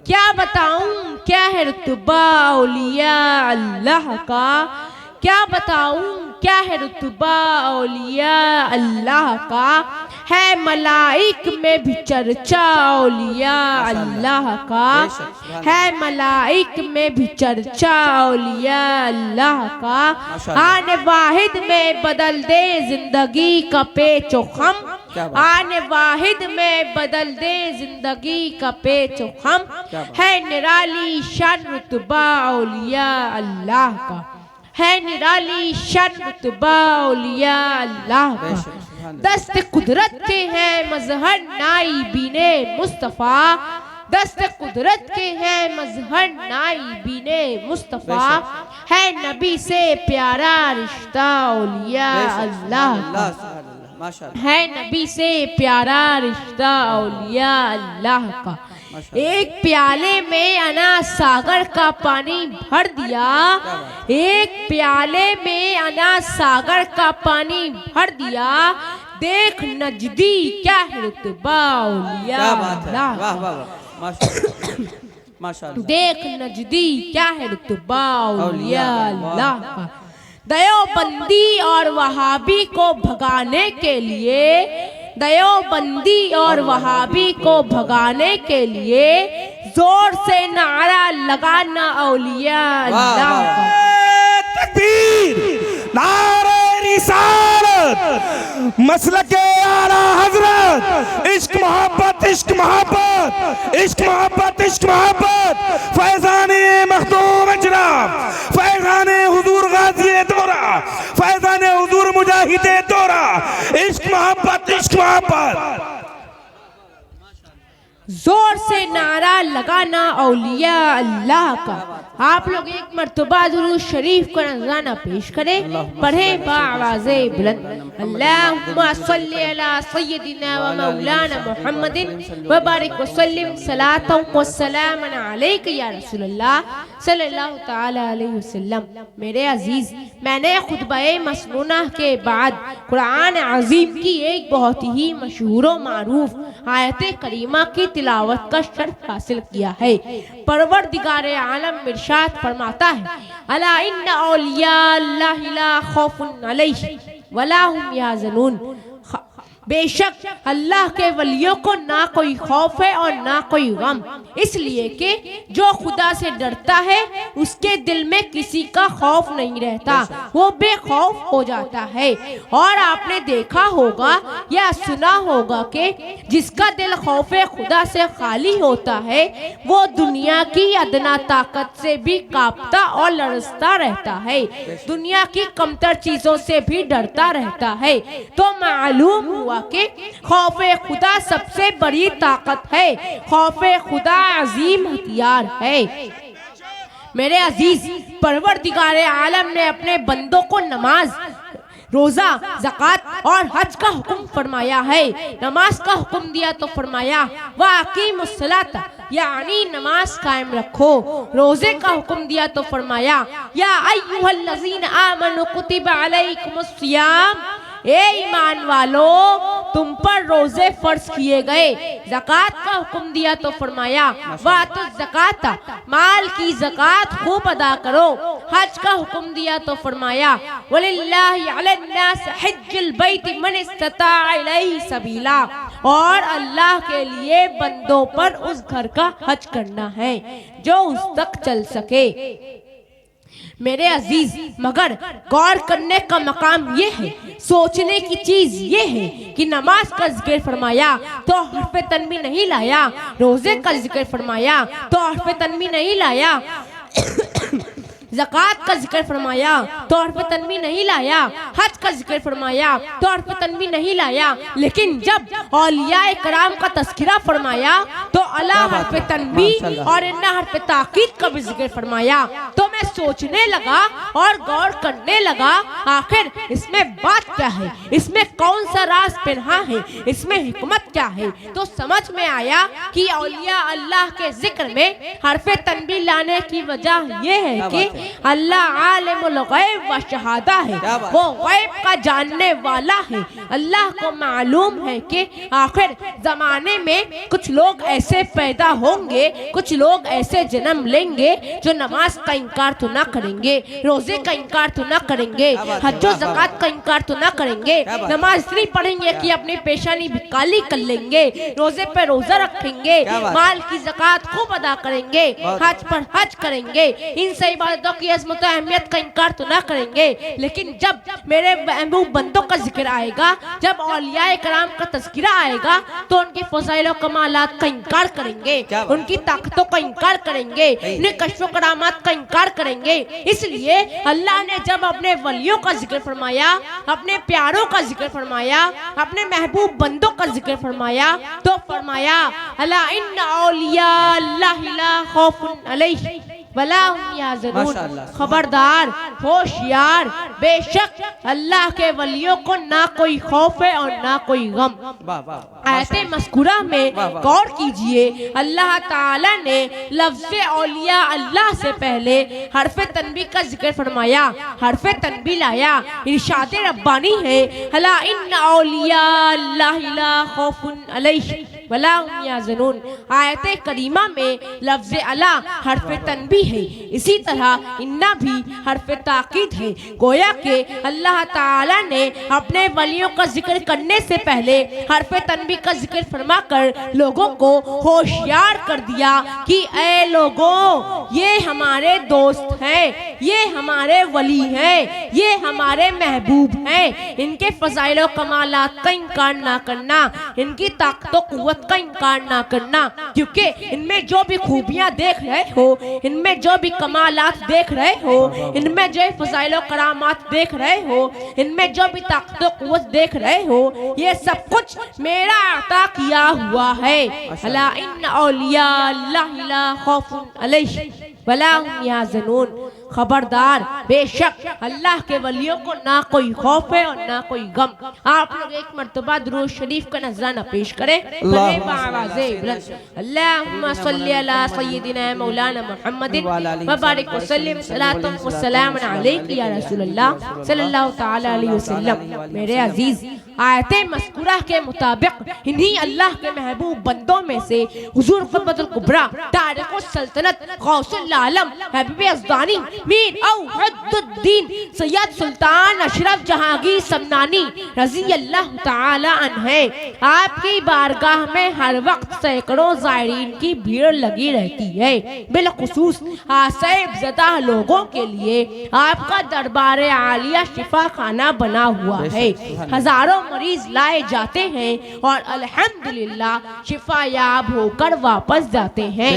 क्या बताऊं क्या है रुतबा औलिया अल्लाह का, क्या बताऊं क्या है रुतबा औलिया अल्लाह का, है मलाइक में भी चर्चा औलिया अल्लाह का, है मलाइक में भी चर्चा औलिया अल्लाह का। आने वाहिद में बदल दे जिंदगी का पेचो खम, आने वाहिद में बदल दे जिंदगी का पेचो खम, है निराली शान रुतबा औलिया अल्लाह का, है निराली शान रुतबा औलिया अल्लाह का। दस्त कुदरत के हैं मजहर नाइबीने मुस्तफ़ा, दस्त कुदरत के हैं मजहर नाइबीने मुस्तफ़ा, है नबी से प्यारा रिश्ता औलिया अल्लाह का, है नबी से प्यारा रिश्ता औलिया अल्लाह का। एक प्याले में अना सागर का पानी भर दिया, एक प्याले में अना सागर का पानी भर दिया, देख नजदी क्या है रुतबा औलिया अल्लाह का, देख नजदी क्या है रुतबा औलिया अल्लाह का। दयोबंदी और वहाबी को भगाने के लिए, दयोबंदी और वहाबी को भगाने के लिए जोर से नारा लगाना औलिया अल्लाह का। तकबीर, नारे रिसालत, मसलके आला हजरत, इश्क मोहब्बत इश्क मोहब्बत, इश्क मोहब्बत इश्क मोहब्बत, फैजाने मखदूम अजराब, फैजाने हुजूर गाज़ी दौरा, फैजाने हुजूर मुजाहिदे दौरा, इश्क मोहब्बत इश्क मोहब्बत। जोर से नारा लगाना औलिया अल्लाह का। आप लोग एक मर्तबा दुरूद शरीफ का नज़राना पेश करें, पढ़ें बाआवाज़े बुलंद, अल्लाहुम्मा सल्ली अला सय्यदिना व मौलाना मुहम्मदिन व बारिक व सल्लिम सलातन व सलामन अलैका या रसूलल्लाह सल्लल्लाहु तआला अलैहि वसल्लम। मेरे अजीज, मैंने खुतबे मसनूना के बाद कुरान अजीम की एक बहुत ही मशहूर व मारूफ आयत करीमा की तिलावत का शर्फ हासिल किया है। परवरदिगारे आलम इरशाद फरमाता है, अला इन्ना औलिया अल्लाहि ला खौफुन अलैहिम वला हुम यहज़नून, बेशक अल्लाह के वलियों को ना कोई खौफ है और ना कोई गम, इसलिए कि जो खुदा से डरता है उसके दिल में किसी का खौफ नहीं रहता, वो बेखौफ हो जाता है। और आपने देखा होगा या सुना होगा कि जिसका दिल खौफे खुदा से खाली होता है वो दुनिया की अदना ताकत से भी कांपता और लरजता रहता है, दुनिया की कमतर चीजों से भी डरता रहता है। तो मालूम हुआ कि खौफे खुदा सबसे बड़ी ताकत है, खौफे खुदा अजीम हथियार है। मेरे अजीज, परवरदिगारे आलम ने अपने बंदों को नमाज, रोजा, ज़कात और हज का हुक्म फरमाया है। नमाज का हुक्म दिया तो फरमाया वाक़ीमुस्सलात, यानी नमाज कायम रखो। रोजे का हुक्म दिया तो फरमाया या अय्युहल्लज़ीना आमनु कुतिबा अलैकुमुस्सियाम, ए ईमान वालो तुम पर रोजे फर्ज किए गए। ज़कात का हुक्म दिया तो फरमाया वातु ज़कात, माल की ज़कात खूब अदा करो। हज का हुक्म दिया तो फरमाया वलिल्लाहि अलन्नास हज्जुल बैति मन इस्तता इलैहि सबीला, और अल्लाह के लिए बंदों पर उस घर का हज करना है जो उस तक चल सके। मेरे अजीज, मगर गौर करने का मकाम ये है, सोचने की चीज ये है कि नमाज का जिक्र फरमाया तो हर्फ तन्वी नहीं लाया, रोजे का जिक्र फरमाया तो हर्फ तन्वी नहीं लाया, ज़कात का जिक्र फरमाया तो हर्फ तन्वी नहीं लाया, हज का जिक्र फरमाया तो हर्फ तन्वी नहीं लाया, लेकिन जब औलिया कराम का तस्किरा फरमाया तो अला हर्फ तन्वी और इन्ना हर्फ ताकीद का भी जिक्र फरमाया। तो मैं सोचने लगा और गौर करने लगा, आखिर इसमें बात क्या है, इसमें कौन सा राज पिन्हा है, इसमें हिकमत क्या है। तो समझ में आया कि औलिया अल्लाह के जिक्र में हर्फ तन्वी लाने की वजह यह है कि अल्लाह आलिमुल गैब व शहादा है, वो गैब का जानने वाला है। अल्लाह को मालूम है कि आखिर जमाने में कुछ लोग ऐसे पैदा होंगे, कुछ लोग ऐसे जन्म लेंगे जो नमाज का इनकार तो ना करेंगे, रोजे का इनकार तो ना करेंगे, हज और ज़कात का इनकार तो ना करेंगे, नमाज इसलिए पढ़ेंगे कि अपनी पेशानी भी काली कर लेंगे, रोजे पे रोजा रखेंगे, माल की ज़कात खूब अदा करेंगे, हज पर हज करेंगे, इन सही इबादतों की अज़मत अहमियत का इनकार तो ना करेंगे। लेकिन जब मेरे महबूब बंदों का जिक्र आएगा, जब औलियाए कराम का तज़किरा आएगा, तो उनके फ़ज़ाइल और कमालात का इनकार करेंगे, उनकी ताकतों का इनकार करेंगे, उनके कश्फ और करामात का इनकार करेंगे। इसलिए अल्लाह ने जब अपने वलियों का जिक्र फरमाया, अपने प्यारों का जिक्र फरमाया, अपने महबूब बंदों का जिक्र फरमाया, तो फरमाया अला इन्ना औलिया अल्लाहि ला खौफुन अलैहिम वला हुम यहज़नून। खबरदार, होशियार, बेशक अल्लाह के वलियों को ना कोई खौफ है और ना कोई गम। आयते मज़कूरा में गौर कीजिए, अल्लाह ताला ने लफ्ज़ औलिया अल्लाह से पहले हरफ़े तनबी का जिक्र फरमाया, हरफ़े तनबी लाया, इरशाद रब्बानी है अला इन्ना औलिया अल्लाहि ला खौफुन अलैहिम वला हुम यहज़नून। आयते करीमा में लफ्ज़ अला हरफ़े तनबी है, इसी तरह इन्ना भी हरफ़े ताकीद है। गोया के अल्लाह ताला ने अपने वलियों का जिक्र करने से पहले हरफ़े तनबी का जिक्र फरमाकर लोगों को होशियार कर दिया कि ऐ लोगों, ये हमारे दोस्त हैं, ये हमारे वली हैं, ये हमारे महबूब हैं, इनके फ़ज़ाइल और कमालात का इनकार ना करना, इनकी ताकत और कुव्वत का इनकार ना करना, क्योंकि इनमें जो भी खूबियां देख रहे हो, इनमें जो भी कमालात देख रहे हो, इनमें जो फ़ज़ाइल और करामात देख रहे हो, इनमें जो भी ताकत और कुव्वत देख रहे हो, ये सब कुछ मेरा अता किया हुआ है। अला इन्ना औलिया अल्लाहि ला खौफुन अलैहिम वला हुम यहज़नून। खबरदार, बेशक अल्लाह के वलियों को ना कोई खौफ है और ना कोई गम। आप लोग एक मर्तबा दुरूद शरीफ का नजराना पेश करें, अल्लाहुम्मा सल्ली अला सय्यिदिना मौलाना मुहम्मदिन व बारिक वसल्लिम सलातन व सलामन अलैका या रसूलल्लाह सल्लल्लाहु तआला अलैहि वसल्लम। मेरे अजीज, आयते मज़कूरा के मुताबिक इन्हीं अल्लाह के महबूब बंदों में से हुजूर क़ुतबुल कुबरा तारिक़ुस सल्तनत गौसुल आलम हबीब अज़दानी मीर औहदुद्दीन सैयद सुल्तान अशरफ जहांगीर समनानी रज़ी अल्लाह ताला अन्हे, आपकी बारगाह में हर वक्त सैकड़ों ज़ायरीन की भीड़ लगी रहती है। बिलखुसूस आसैब ज़दा लोगों के लिए आपका दरबार आलिया शिफा खाना बना हुआ है। हजारों मरीज लाए जाते हैं और अल्हम्दुलिल्लाह शिफा याब होकर वापस जाते हैं।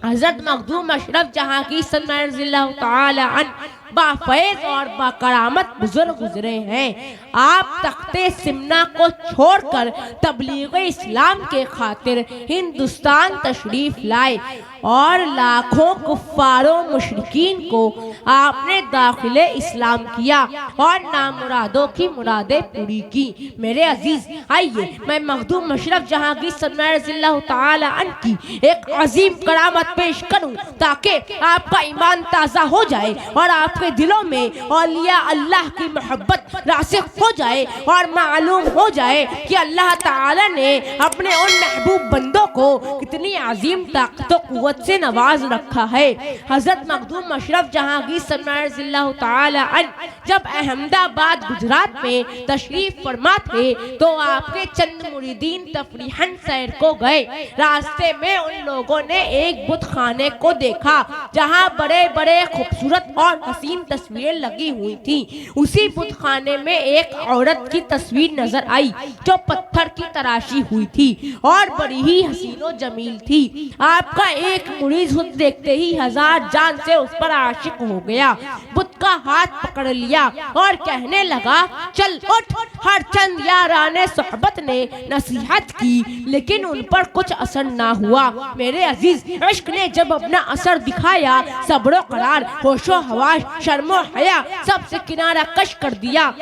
हज़रत मखदूम अशरफ जहांगीर रज़ियल्लाहु ताला अन्हु बाफैज़ और बाकरामत बुजुर्ग गुजरे हैं। आप तख्ते सिमना को छोड़कर तबलीग इस्लाम के खातिर हिंदुस्तान तशरीफ लाए और लाखों कुफ्फारों मुशरिकीन को आपने दाखिले इस्लाम किया और नामुरादों की मुरादें पूरी की। मेरे अजीज, आइए मैं मखदूम अशरफ जहांगीर रज़ियल्लाहु ताला अन्हु की एक अजीम करामत पेश करूं ताकि आपका ईमान ताज़ा हो जाए और आपके दिलों में औलिया अल्लाह की मोहब्बत रासिख हो जाए और मालूम हो जाए कि अल्लाह ताला ने अपने उन महबूब बंदों को कितनी अजीम ताकत कुव्वत से नवाज रखा है। हज़रत मखदूम अशरफ जहांगीर रज़ियल्लाहु ताला अन्हु जब अहमदाबाद गुजरात में तशरीफ फरमा थे तो आपके चंद मुरीदीन तफरीहन सैर को गए। रास्ते में उन लोगों ने एक बुत खाने को देखा जहां बड़े बड़े खूबसूरत और हसीन तस्वीरें लगी हुई थी। उसी बुत खाने में एक औरत की तस्वीर नजर आई जो पत्थर की तराशी हुई थी और बड़ी ही हसीनो जमील थी। आपका एक मुरीद खुद देखते ही हजार जान से उस पर आशिक हो गया। बुत का हाथ पकड़ लिया और कहने लगा, चल उठ। हर चंद याराने सोहबत ने नसीहत की लेकिन उन पर कुछ असर ना हुआ। मेरे अजीज, इश्क ने जब अपना असर दिखाया, सब्र करार, होशो हवाश, शर्मो हया सबसे किनारा कश कर दिया।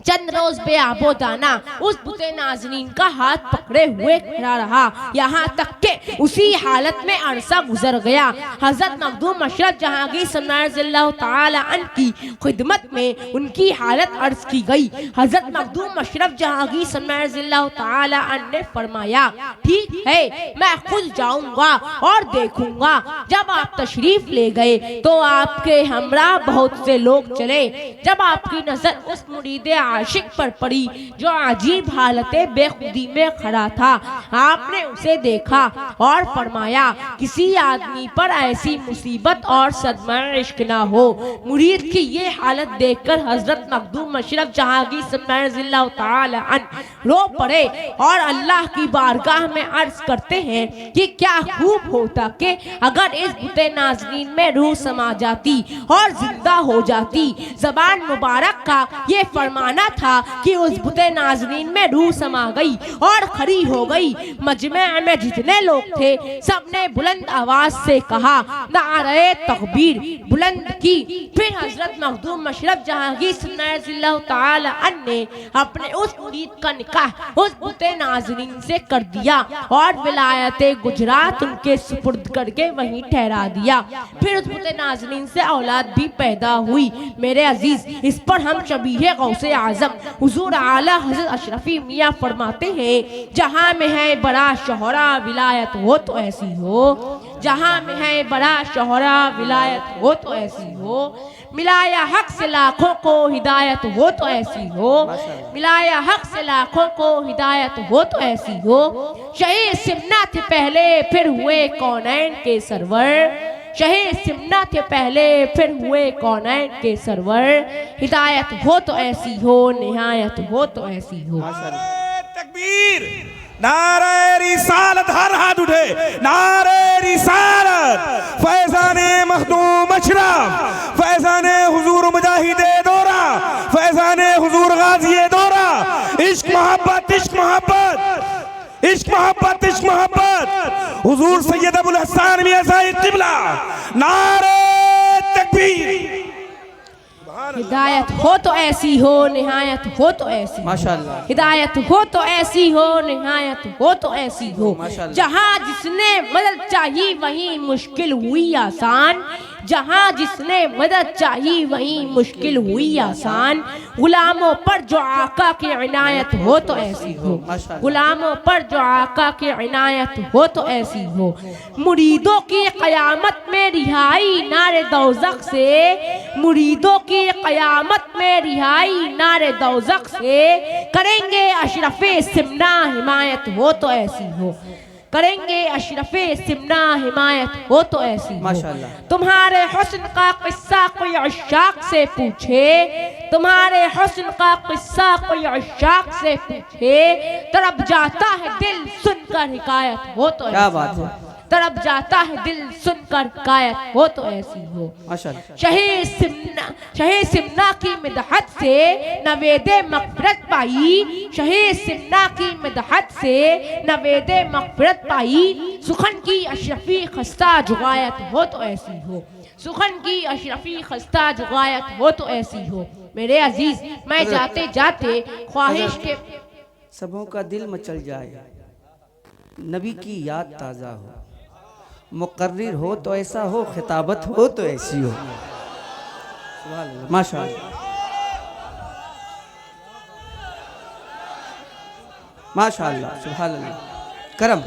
चंद रोज बेआबोदाना उस बुते नाज़रीन का हाथ पकड़े हुए खड़ा रहा, यहाँ तक के उसी हालत में अरसा गुजर गया। हजरत मखदूम अशरफ जहांगीर रज़ियल्लाहु ताला अन्हु की खिदमत में उनकी हालत अर्ज की गई। हजरत मखदूम अशरफ जहांगीर रज़ियल्लाहु ताला अन्हु ने फरमाया, ठीक है मैं खुद जाऊंगा और देखूंगा। जब आप तशरीफ ले गए तो आपके हमरा बहुत से लोग चले। जब आपकी नजर उस मुरीद आशिक पर पड़ी जो अजीब हालत बेखुदी में खड़ा था, आपने उसे देखा और फरमाया, किसी आदमी पर ऐसी मुसीबत और सदमा इश्क ना हो। मुरीद की ये हालत देखकर हजरत मखदूम अशरफ जहांगीर रज़ियल्लाहु ताला अन्हु रो पड़े और अल्लाह की बारगाह में अर्ज करते हैं कि क्या खूब होता कि अगर इस बुते नाज़रीन में रूह समा जाती और जिंदा हो जाती। ज़बान मुबारक का ये फरमाना था कि उस बुते नाज़रीन में रूह समा गई और खड़ी हो गई। मजमे में जितने लोग थे सबने बुलंद आवाज से कहा, नारे तकबीर बुलंद की। फिर हजरत मखदूम अशरफ जहांगीर रज़ियल्लाहु ताला अन्हु ने अपने उस मुरीद का निकाह उस बुते नाज़रीन से कर दिया और विलायत गुजरात उनके सुपुर्द करके वहीं ठहरा दिया। फिर उस बुते नाज़रीन से औलाद भी पैदा हुई। मेरे अजीज, इस पर हम शबीह गौसे आजम हुजूर आला हज़रत अशरफी मियाँ फरमाते हैं, जहाँ में है बड़ा शोहरा विलायत हो तो ऐसी हो, जहाँ में है बड़ा शोहरा विलायत हो तो ऐसी हो। मिलाया हक से लाखों को हिदायत हो तो ऐसी हो, मिलाया हक से लाखों को हिदायत हो तो ऐसी हो। शहीद सिमना थे पहले फिर हुए कौनैन के सरवर, शहीद सिमना थे पहले फिर हुए कौनैन के सरवर। हिदायत हो तो ऐसी हो, निहायत हो तो ऐसी हो। तकबीर, नारे रिसालत, हर हाथ उठे, नारे रिसालत। फैज़ाने मखदूम अशरफ, फैज़ाने हुजूर मुजाहिदे दौरा, फैज़ाने हुजूर गाज़िए दौरा। इश्क मोहब्बत, इश्क मोहब्बत, इश्क मोहब्बत, इश्क मोहब्बत। हुजूर सैयद अबुल हसन मियां साहिब क़िबला, नारे तकबीर। हिदायत हो तो ऐसी हो, निहायत हो तो ऐसी, माशाअल्लाह। हिदायत हो तो ऐसी हो, निहायत हो तो ऐसी हो। जहाँ जिसने मदद चाहिए वहीं मुश्किल हुई आसान, जहाँ जिसने मदद चाहिए वहीं मुश्किल हुई आसान। गुलामों पर जो आका की इनायत हो तो ऐसी हो, गुलामों पर जो आका की इनायत हो तो ऐसी हो। मुरीदों की क़यामत में रिहाई नारे दोज़ख से, मुरीदों की क़यामत में रिहाई नारे दोज़ख से। करेंगे अशरफे सिमना हिमायत हो तो ऐसी हो, करेंगे अशरफे सिमना हिमायत हो तो ऐसी हो। तुम्हारे हुस्न का किस्सा कोई अशाक से पूछे, तुम्हारे हुस्न का किस्सा कोई अशाक से पूछे। तरफ जाता है दिल सुनकर हिकायत हो तो ऐसी हो, तरफ जाता है दिल सुनकर हिकायत हो तो ऐसी हो। शहीद सिमना की मिदहत से नवेदे मग़फ़िरत पाई, शहीद सिमना की मिदहत से नवेदे मग़फ़िरत पाई। सुखन की अशरफी खस्ता जुगायत हो तो ऐसी हो, सुखन की अशरफी खस्ता जुगायत हो तो ऐसी हो। मेरे अजीज, मैं जाते जाते ख्वाहिश के सबों का दिल मचल जाए, नबी की याद ताज़ा हो, मुकर्रिर हो तो ऐसा हो, खिताबत हो तो ऐसी हो। माशाअल्लाह, माशाअल्लाह, सुभान अल्लाह, करम,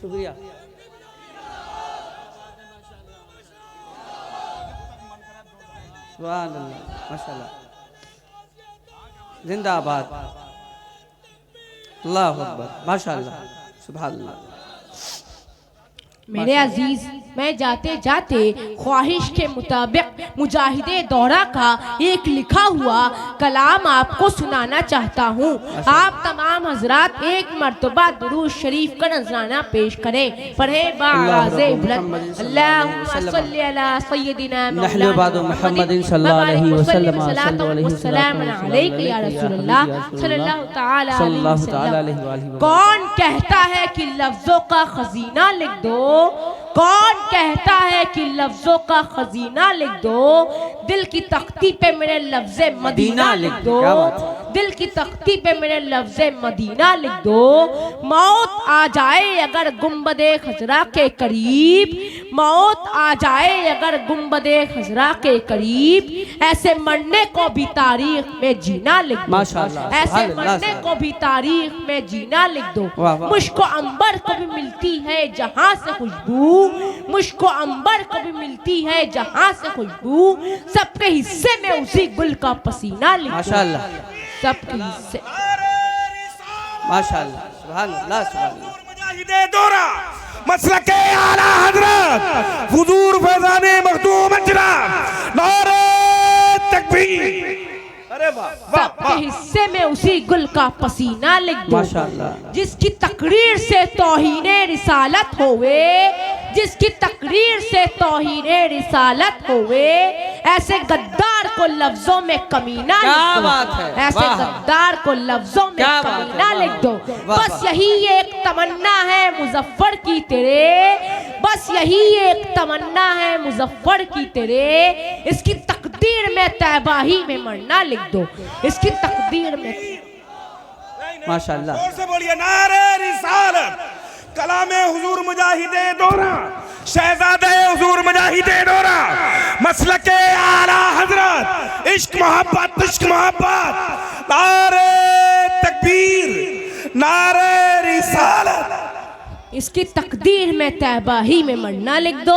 शुक्रिया। सुभान अल्लाह, माशाअल्लाह, जिंदाबाद, अल्लाहु अकबर, माशाअल्लाह, सुभान अल्लाह। मेरे अजीज, मैं जाते जाते ख्वाहिश के मुताबिक मुजाहिदे दौरा का एक लिखा हुआ कलाम आपको सुनाना चाहता हूँ। आप तमाम हजरात एक मर्तबा दुरूद शरीफ का नजराना पेश करें। पढ़े बाज़े बुलंद, अल्लाहुम्मा सल्ली अला सय्यदिना मुहम्मदिन सल्लल्लाहु अलैहि वसल्लम, सल्लल्लाहु अलैहि या रसूलल्लाह सल्लल्लाहु तआला अलैहि वसल्लम। कौन कहता है कि लफ्जों का खजीना लिख दो, कौन कहता है कि लफ्जों का खजीना लिख दो, दिल की तख्ती पे मेरे लफ्ज़े मदीना लिख दो, दिल की तख्ती पे मेरे लफ्ज़े मदीना लिख दो। मौत आ जाए अगर गुंबदे खजरा के करीब, मौत आ जाए अगर गुंबदे खजरा के करीब, ऐसे मरने को भी तारीख में जीना लिख दो, माशाअल्लाह, ऐसे मरने को भी तारीख में जीना लिख दो। मुझको अंबर को भी मिलती है जहां से खुशबू, मुझको अंबर को भी मिलती है जहां से खुशबू, सबके हिस्से में उसी गुल का पसीना लिख दो, माशाअल्लाह, सबके हिस्से। माशाअल्लाह, सुभान अल्लाह, सुभान अल्लाह। मुजाहिदे दौरा मसलके आला हजरत हुजूर फैजाने मखदूम अजराम, नारे तकबीर। अरे वाह वाह सबके हिस्से में उसी गुल का पसीना लिख दो, माशाअल्लाह। जिसकी तकरीर से तौहीने रिसालत होवे, जिसकी तकरीर से तौहीने रिसालत होवे, ऐसे गद्दार को लफ्जों में कमीना क्या लिख दो, बात है, ऐसे वाह। गद्दार को लफ्जों में क्या बात है, कमीना वाह, लिख दो। वाह, बस वाह। यही एक तमन्ना है मुजफ्फर की तेरे, बस यही एक तमन्ना है मुजफ्फर की तेरे, इसकी तकदीर में तैबाही में मरना लिख दो, इसकी तकदीर में। माशाअल्लाह, जोर से बोलिए नारे रिसालत, कलामे हुजूर मुजाहिदे दौरा, शहजादे हुजूर मुजाहिदे दौरा, मसलके आला हजरत, इश्क मोहब्बत, इश्क मोहब्बत, नारे तकबीर, नारे रिसालत। इसकी तकदीर में तैबाही में मरना लिख दो।